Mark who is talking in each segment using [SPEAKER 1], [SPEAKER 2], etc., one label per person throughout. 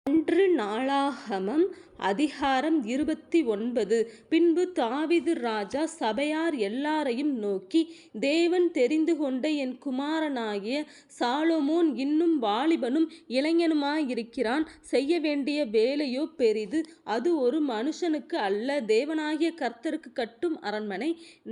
[SPEAKER 1] ஒன்று நாளாகமம் அதிகாரம் 29. பின்பு தாவீது ராஜா சபையார் எல்லாரையும் நோக்கி, தேவன் தெரிந்து கொண்ட என் குமாரனாகிய சாலொமோன் இன்னும் வாலிபனும் இளைஞனுமாயிருக்கிறான். செய்ய வேண்டிய வேலையோ பெரிது, அது ஒரு மனுஷனுக்கு அல்ல, தேவனாகிய கர்த்தருக்கு கட்டும் அரண்மனை.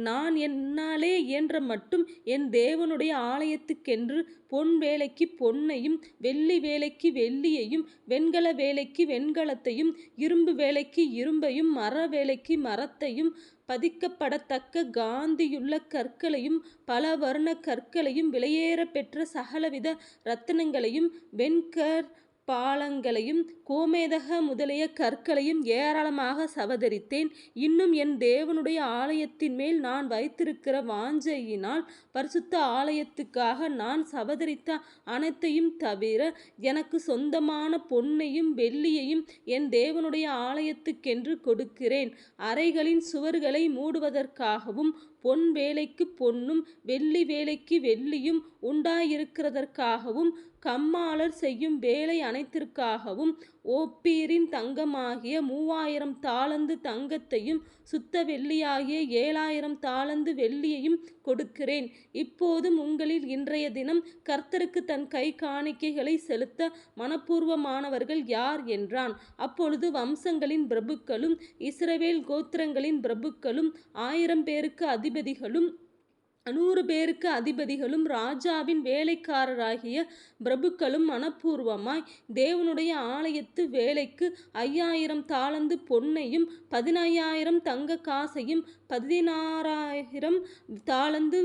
[SPEAKER 1] நான் என்னாலே இயன்ற மட்டும் என் தேவனுடைய ஆலயத்துக்கென்று பொன் வேலைக்கு பொன்னையும், வெள்ளி வேலைக்கு வெள்ளியையும், வெண்கல வேலைக்கு வெண்கலத்தையும், இரும்பு வேலைக்கு இரும்பையும், மர வேலைக்கு மரத்தையும், பதிக்கப்படத்தக்க காந்தியுள்ள கற்களையும், பல வர்ண கற்களையும், விலையேற பெற்ற சகலவித இரத்தினங்களையும், வெண்கற் பாலங்களையும், கோமேதக முதலிய கற்களையும் ஏராளமாக சவதரித்தேன். இன்னும் என் தேவனுடைய ஆலயத்தின் மேல் நான் வைத்திருக்கிற வாஞ்சையினால் பரிசுத்த ஆலயத்துக்காக நான் சவதரித்த அனைத்தையும் தவிர, எனக்கு சொந்தமான பொன்னையும் வெள்ளியையும் என் தேவனுடைய ஆலயத்துக்கென்று கொடுக்கிறேன். அறைகளின் சுவர்களை மூடுவதற்காகவும், பொன் வேலைக்கு பொன்னும் வெள்ளி வேலைக்கு வெள்ளியும் உண்டாயிருக்கிறதற்காகவும், கம்மாளர் செய்யும் வேலை அனைத்திற்காகவும் ஓப்பீரின் தங்கமாகிய 3000 தாலந்து தங்கத்தையும், சுத்த வெள்ளியாகிய 7000 தாலந்து வெள்ளியையும் கொடுக்கிறேன். இப்போதும் உங்களில் இன்றைய தினம் கர்த்தருக்கு தன் கை காணிக்கைகளை செலுத்த மனப்பூர்வமானவர்கள் யார் என்றான். அப்பொழுது வம்சங்களின் பிரபுக்களும், இஸ்ரவேல் கோத்திரங்களின் பிரபுக்களும், 1000 பேருக்கு அதிபதிகளும், 100 பேருக்கு அதிபதிகளும், ராஜாவின் வேலைக்காரராகிய பிரபுக்களும் மனப்பூர்வமாய் தேவனுடைய ஆலயத்து வேலைக்கு 5000 தாலந்து பொன்னையும், 15000 தங்க காசையும், 16000 தாலந்து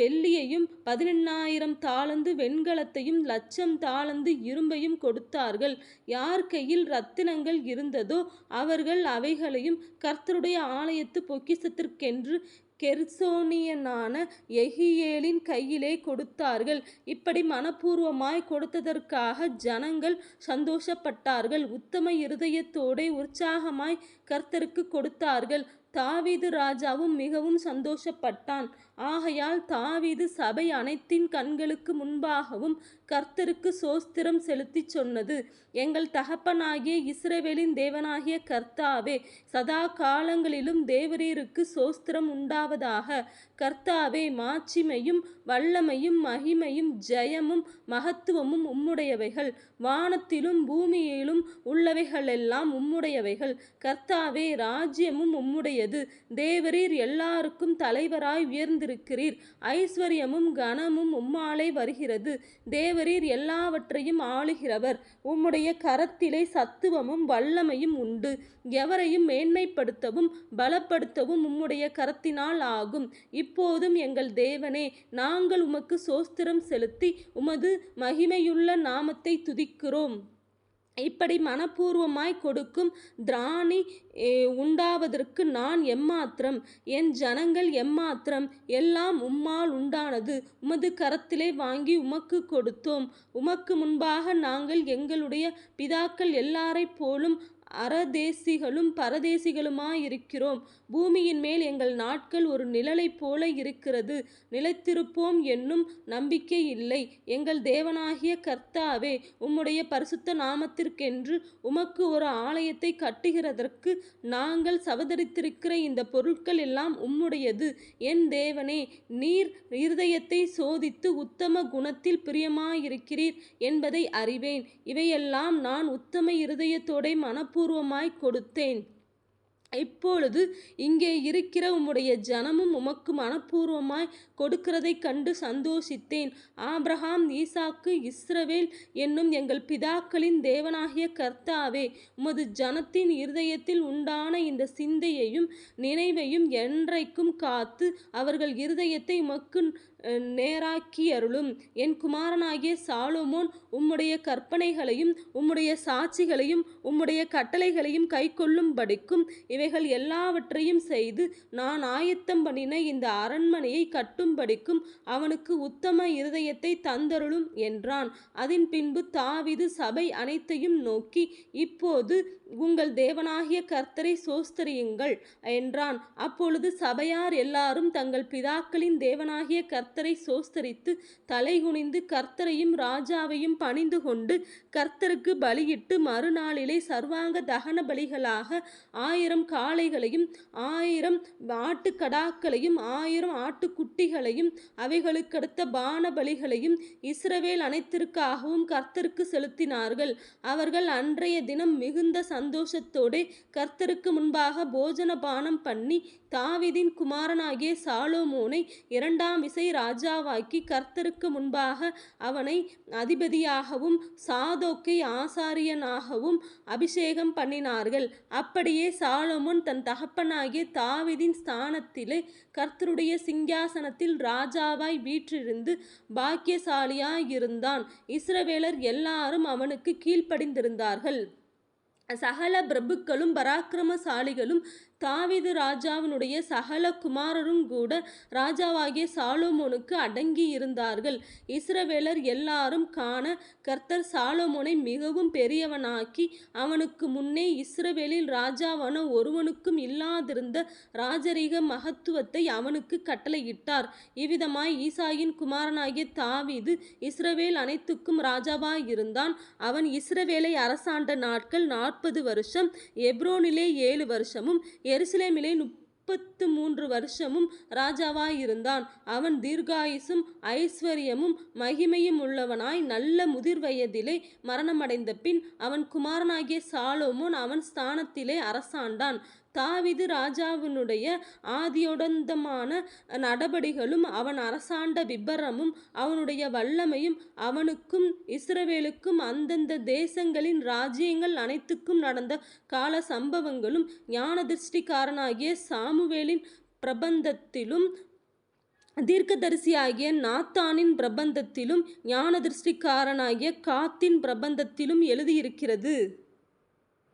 [SPEAKER 1] வெள்ளியையும், 18000 தாலந்து வெண்கலத்தையும், 1,00,000 தாலந்து இரும்பையும் கொடுத்தார்கள். யார் கையில் இரத்தினங்கள் இருந்ததோ அவர்கள் அவைகளையும் கர்த்தருடைய ஆலயத்து பொக்கிஷத்திற்கென்று கெர்சோனியனான யெகியேலின் கையிலே கொடுத்தார்கள். இப்படி மனப்பூர்வமாய் கொடுத்ததற்காக ஜனங்கள் சந்தோஷப்பட்டார்கள். உத்தம இருதயத்தோடே உற்சாகமாய் கர்த்தருக்கு கொடுத்தார்கள். தாவீது ராஜாவும் மிகவும் சந்தோஷப்பட்டான். ஆகையால் தாவீது சபை அனைத்தின் கண்களுக்கு முன்பாகவும் கர்த்தருக்கு சோஸ்திரம் செலுத்திச் சொன்னது, எங்கள் தகப்பனாகிய இஸ்ரவேலின் தேவனாகிய கர்த்தாவே, சதா காலங்களிலும் தேவரீருக்கு சோஸ்திரம் உண்டாவதாக. கர்த்தாவே, மாட்சிமையும் வல்லமையும் மகிமையும் ஜெயமும் மகத்துவமும் உம்முடையவைகள். வானத்திலும் பூமியிலும் உள்ளவைகளெல்லாம் உம்முடையவைகள். கர்த்தாவே, ராஜ்யமும் உம்முடையது. தேவரீர் எல்லாருக்கும் தலைவராய் உயர்ந்திருக்கிறீர். ஐஸ்வர்யமும் கனமும் உம்மாலே வருகிறது. தேவரீர் எல்லாவற்றையும் ஆளுகிறவர். உம்முடைய கரத்திலே சத்துவமும் வல்லமையும் உண்டு. எவரையும் மேன்மைப்படுத்தவும் பலப்படுத்தவும் உம்முடைய கரத்தினால் ஆகும். இப்போதும் எங்கள் தேவனே, நாங்கள் உமக்கு சோஸ்திரம் செலுத்தி உமது மகிமையுள்ள நாமத்தை துதிக்கிறோம். இப்படி மனப்பூர்வமாய் கொடுக்கும் திராணி உண்டாவதற்கு நான் எம்மாத்திரம், என் ஜனங்கள் எம்மாத்திரம்? எல்லாம் உம்மால் உண்டானது. உமது கரத்திலே வாங்கி உமக்கு கொடுத்தோம். உமக்கு முன்பாக நாங்கள் எங்களுடைய பிதாக்கள் எல்லாரைப் போலும் அரதேசிகளும் பரதேசிகளுமாயிருக்கிறோம். பூமியின் மேல் எங்கள் நாட்கள் ஒரு நிழலைப் போல இருக்கிறது. நிலைத்திருப்போம் என்னும் நம்பிக்கை இல்லை. எங்கள் தேவனாகிய கர்த்தாவே, உம்முடைய பரிசுத்த நாமத்திற்கென்று உமக்கு ஒரு ஆலயத்தை கட்டுகிறதற்கு நாங்கள் சவதரித்திருக்கிற இந்த பொருட்கள் எல்லாம் உம்முடையது. என் தேவனே, நீர் இருதயத்தை சோதித்து உத்தம குணத்தில் பிரியமாயிருக்கிறீர் என்பதை அறிவேன். இவையெல்லாம் நான் உத்தம இருதயத்தோடே மனப்பூர்வமாய் கொடுத்தேன். இப்பொழுது இங்கே இருக்கிற உம்முடைய ஜனமும் உமக்கு மனப்பூர்வமாய் கொடுக்கிறதைக் கண்டு சந்தோஷித்தேன். ஆபிரகாம், ஈசாக்கு, இஸ்ரவேல் என்னும் எங்கள் பிதாக்களின் தேவனாகிய கர்த்தாவே, உமது ஜனத்தின் இருதயத்தில் உண்டான இந்த சிந்தையையும் நினைவையும் என்றைக்கும் காத்து அவர்கள் இருதயத்தை உமக்கு நேராக்கியருளும். என் குமாரனாகிய சாலொமோன் உம்முடைய கற்பனைகளையும் உம்முடைய சாட்சிகளையும் உம்முடைய கட்டளைகளையும் கைக்கொள்ளும்படிக்கும் இவைகள் எல்லாவற்றையும் செய்து நான் ஆயத்தம் பண்ணின இந்த அரண்மனையை கட்டும்படிக்கும் அவனுக்கு உத்தம இருதயத்தை தந்தருளும் என்றான். அதன் பின்பு தாவீது சபை அனைத்தையும் நோக்கி, இப்போது உங்கள் தேவனாகிய கர்த்தரை சோஸ்தரியுங்கள் என்றான். அப்பொழுது சபையார் எல்லாரும் தங்கள் பிதாக்களின் தேவனாகிய கர்த்தரை கர்த்தரை சோஸ்தரித்து தலைகுனிந்து கர்த்தரையும் ராஜாவையும் பணிந்து கொண்டு கர்த்தருக்கு பலியிட்டு மறுநாளிலே சர்வாங்க தகன பலிகளாக 1000 காளைகளையும் 1000 ஆட்டுக்கடாக்களையும் 1000 ஆட்டுக்குட்டிகளையும் அவைகளுக்கடுத்த பான பலிகளையும் இஸ்ரவேல் அனைத்திற்காகவும் கர்த்தருக்கு செலுத்தினார்கள். அவர்கள் அன்றைய தினம் மிகுந்த சந்தோஷத்தோடே கர்த்தருக்கு முன்பாக போஜன பானம் பண்ணி தாவீதின் குமாரனாகிய சாலொமோனை 2ஆம் விசை ராஜாவாக்கி கர்த்தருக்கு முன்பாக அவனை அதிபதியாகவும் சாதோக்கை ஆசாரியனாகவும் அபிஷேகம் பண்ணினார்கள். அப்படியே சாலொமோன் தன் தகப்பனாகிய தாவீதின் ஸ்தானத்திலே கர்த்தருடைய சிங்காசனத்தில் ராஜாவாய் வீற்றிருந்து பாக்கியசாலியாயிருந்தான். இஸ்ரவேலர் எல்லாரும் அவனுக்கு கீழ்ப்படிந்திருந்தார்கள். சகல பிரபுக்களும் பராக்கிரமசாலிகளும் தாவீது ராஜாவினுடைய சகல குமாரரும் கூட ராஜாவாகிய சாலொமோனுக்கு அடங்கி இருந்தார்கள். இஸ்ரவேலர் எல்லாரும் காண கர்த்தர் சாலொமோனை மிகவும் பெரியவனாக்கி அவனுக்கு முன்னே இஸ்ரவேலில் ராஜாவான ஒருவனுக்கும் இல்லாதிருந்த ராஜரீக மகத்துவத்தை அவனுக்கு கட்டளையிட்டார். இவ்விதமாய் ஈசாயின் குமாரனாகிய தாவீது இஸ்ரவேல் அனைத்துக்கும் ராஜாவாயிருந்தான். அவன் இஸ்ரவேலை அரசாண்ட நாட்கள் 40 வருஷம். எப்ரோனிலே 7 வருஷமும் எருசலேமிலே 33 வருஷமும் ராஜாவாயிருந்தான். அவன் தீர்காயுசும் ஐஸ்வர்யமும் மகிமையும் உள்ளவனாய் நல்ல முதிர்வயதிலே மரணமடைந்த பின் அவன் குமாரனாகிய சாலொமோன் அவன் ஸ்தானத்திலே அரசாண்டான். தாவீது ராஜாவினுடைய ஆதியோடந்தமான நடபடிகளும் அவன் அரசாண்ட விபரமும் அவனுடைய வல்லமையும் அவனுக்கும் இஸ்ரவேலுக்கும் அந்தந்த தேசங்களின் ராஜ்யங்கள் அனைத்துக்கும் நடந்த கால சம்பவங்களும் ஞானதிருஷ்டிக்காரனாகிய சாமுவேலின் பிரபந்தத்திலும் தீர்க்கதரிசியாகிய நாத்தானின் பிரபந்தத்திலும் ஞானதிருஷ்டிக்காரனாகிய காத்தின் பிரபந்தத்திலும் எழுதியிருக்கிறது.